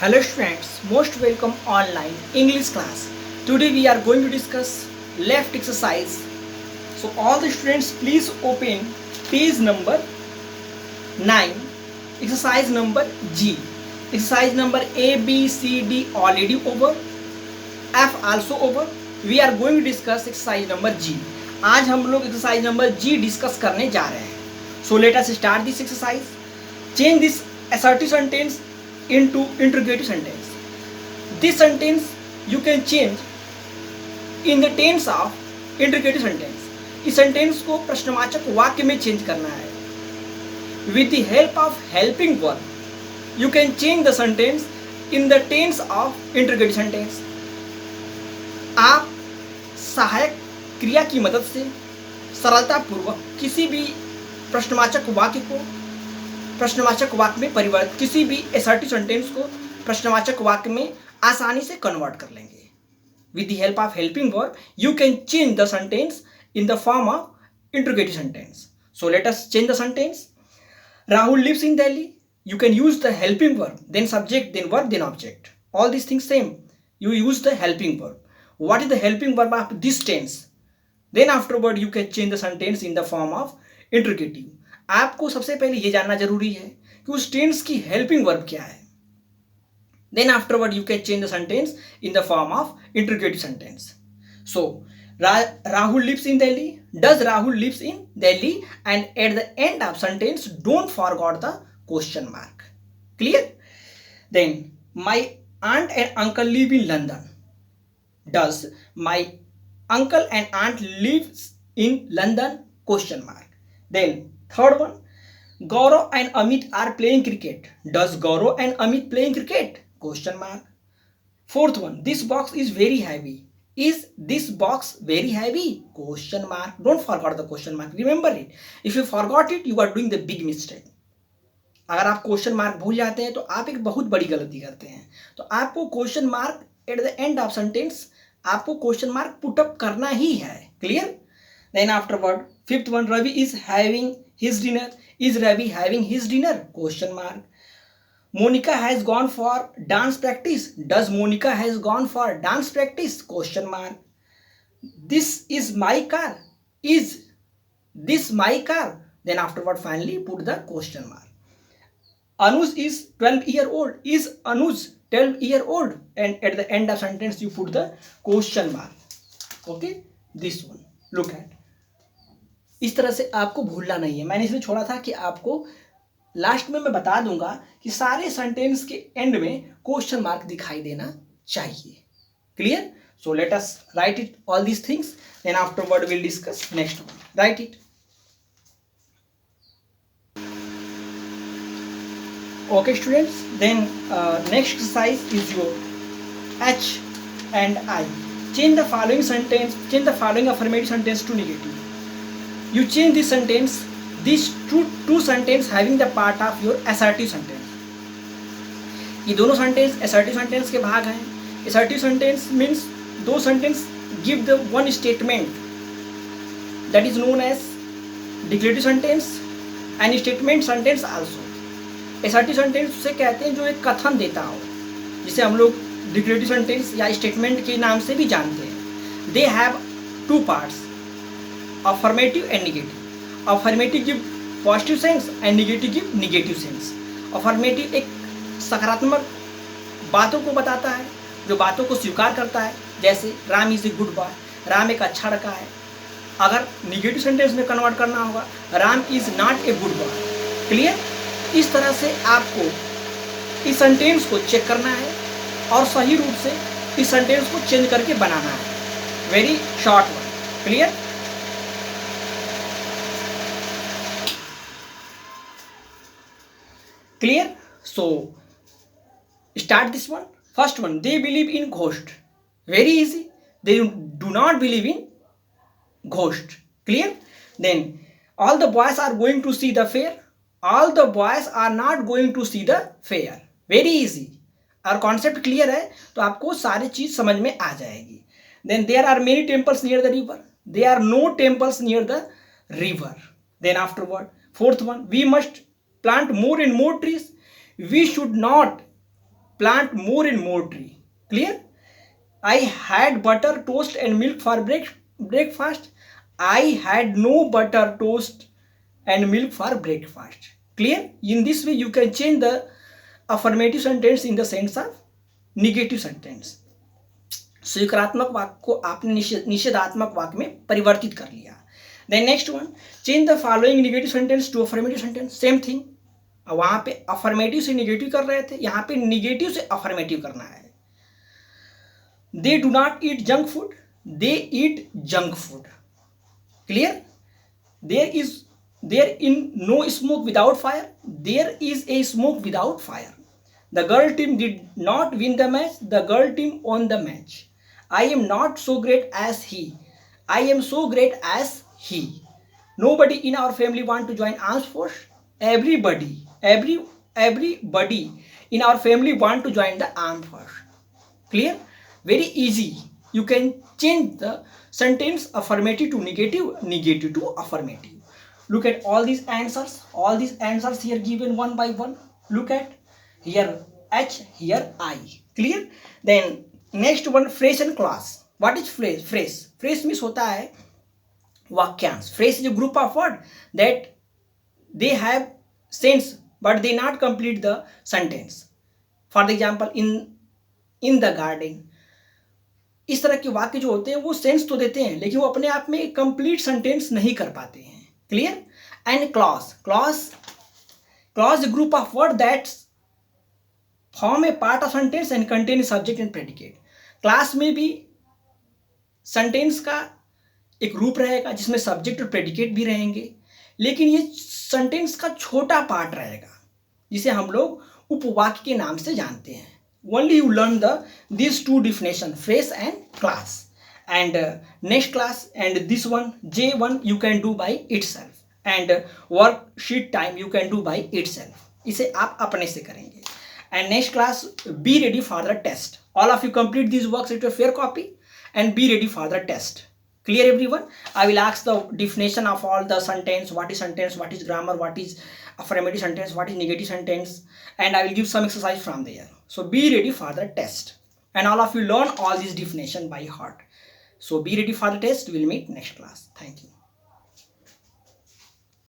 Hello students, most welcome online English class. Today we are going to discuss left exercise. So all the students please open page number 9, exercise number G. Exercise number A, B, C, D already over, F also over. We are going to discuss exercise number G. आज हम लोग exercise number G discuss करने जा रहे हैं. So let us start this exercise. Change this assertive sentence into interrogative sentence. This sentence you can change in the tense of interrogative sentence. इस sentence को प्रश्नवाचक वाक्य में change करना है. With the help of helping verb, you can change the sentence in the tense of interrogative sentence. आप सहायक क्रिया की मदद से सरलतापूर्वक किसी भी प्रश्नवाचक वाक्य में परिवर्तित, किसी भी असर्टिव सेंटेंस को प्रश्नवाचक वाक्य में आसानी से कन्वर्ट कर लेंगे. With the help of helping verb you can change the sentence in the form of interrogative sentence. So let us change the sentence. Rahul lives in Delhi. You can use the helping verb, then subject, then verb, then object. All these things same. You use the helping verb. What is the helping verb of this tense? Then afterward you can change the sentence in the form of interrogative. आपको सबसे पहले ये जानना जरूरी है कि उस tense की हेल्पिंग वर्ब क्या है. Then afterward you can change the sentence in the form of interrogative sentence. So Rahul lives in Delhi. Does Rahul lives in Delhi? And at the end of sentence don't forget the question mark. Clear? Then my aunt and uncle live in London. Does my uncle and aunt lives in London? Question mark. Then third one, Gaurav and Amit are playing cricket. Does Gaurav and Amit playing cricket? Question mark. Fourth one, this box is very heavy. Is this box very heavy? Question mark. Don't forget the question mark. Remember it. If you forgot it, you are doing the big mistake. अगर आप question mark भूल जाते हैं तो आप एक बहुत बड़ी गलती करते हैं. तो आपको question mark at the end of sentence आपको क्वेश्चन मार्क पुट अप करना ही है. Clear? Then afterward fifth one, Ravi is having his dinner. Is Ravi having his dinner? Question mark. Monika has gone for dance practice. Does Monika has gone for dance practice? Question mark. This is my car. Is this my car? Then afterward finally put the question mark. Anuj is 12-year-old. Is Anuj 12-year-old? And at the end of sentence you put the question mark. Okay, this one. Look at. इस तरह से आपको भूलना नहीं है. मैंने इसलिए छोड़ा था कि आपको लास्ट में मैं बता दूंगा कि सारे सेंटेंस के एंड में क्वेश्चन मार्क दिखाई देना चाहिए. Clear? So let us write it all these things. Then afterward will discuss next one. Write it. Okay students, then next exercise is your H and I. Change the following affirmative sentence to negative. You change this sentence, these two sentence having the part of your assertive sentence. ये दोनों sentence assertive sentence के भाग हैं. Assertive sentence means दो sentence give the one statement that is known as declarative sentence and statement sentence also. Assertive sentence उसे कहते हैं जो एक कथन देता हो, जिसे हम लोग डिक्लेरेटिव सेंटेंस या स्टेटमेंट के नाम से भी जानते हैं. They have two parts, affirmative and negative. Affirmative give positive sense and negative give negative sense. Affirmative एक सकारात्मक बातों को बताता है, जो बातों को स्वीकार करता है, जैसे Ram is a good boy, Ram एक अच्छा लड़का है. अगर निगेटिव सेंटेंस में कन्वर्ट करना होगा, Ram is not a good boy. Clear? इस तरह से आपको इस सेंटेंस को चेक करना है और सही रूप से इस सेंटेंस को चेंज करके बनाना है. Very short one. Clear? Clear? So start this one. First one, they believe in ghost. Very easy. They do not believe in ghost. Clear? Then all the boys are going to see the fair. All the boys are not going to see the fair. Very easy. और concept clear है तो आपको सारी चीज समझ में आ जाएगी. Then there are many temples near the river. There are no temples near the river. Then afterward, fourth one, we must plant more and more trees. We should not plant more and more tree. Clear? I had butter, toast and milk for breakfast. I had no butter, toast and milk for breakfast. Clear? In this way you can change the affirmative sentence in the sense of negative sentence. स्वीकारात्मक वाक्य को आपने निषेधात्मक वाक्य में परिवर्तित कर लिया. Then next one, change the following negative sentence to affirmative sentence. Same thing, वहां पे अफर्मेटिव से नेगेटिव कर रहे थे, यहां पे नेगेटिव से अफर्मेटिव करना है. They do not eat junk food, they eat junk food. Clear? There in no smoke without fire, there is a smoke without fire. The girl team did not win the match, the girl team won the match. I am not so great as he, I am so great as he. Nobody in our family want to join armed force. Everybody in our family want to join the armed force. Clear? Very easy. You can change the sentence affirmative to negative, negative to affirmative. Look at all these answers. All these answers here given one by one. Look at here H, here I. Clear? Then next one, phrase and clause. What is phrase? Phrase means होता है वाक्यांश. Phrase is a group of words that they have sense but they not complete the sentence. For example, in the garden. इस तरह के वाक्य जो होते हैं वो सेंस तो देते हैं लेकिन वो अपने आप में कंप्लीट सेंटेंस नहीं कर पाते हैं. Clear? And clause a group of words that form a part of sentence and contain subject and predicate. Class में भी सेंटेंस का एक रूप रहेगा जिसमें सब्जेक्ट और प्रेडिकेट भी रहेंगे, लेकिन ये सेंटेंस का छोटा पार्ट रहेगा जिसे हम लोग उपवाक्य के नाम से जानते हैं. Only you learn these two definition, phrase and clause. And next class and this one J1 you can do by itself and worksheet time you can do by itself. इसे आप अपने से करेंगे. And next class, be ready for the test. All of you complete these works with your fair copy and be ready for the test. Clear everyone? I will ask the definition of all the sentence, what is grammar, what is affirmative sentence, what is negative sentence, and I will give some exercise from there. So be ready for the test. And all of you learn all these definition by heart. So be ready for the test. We will meet next class. Thank you.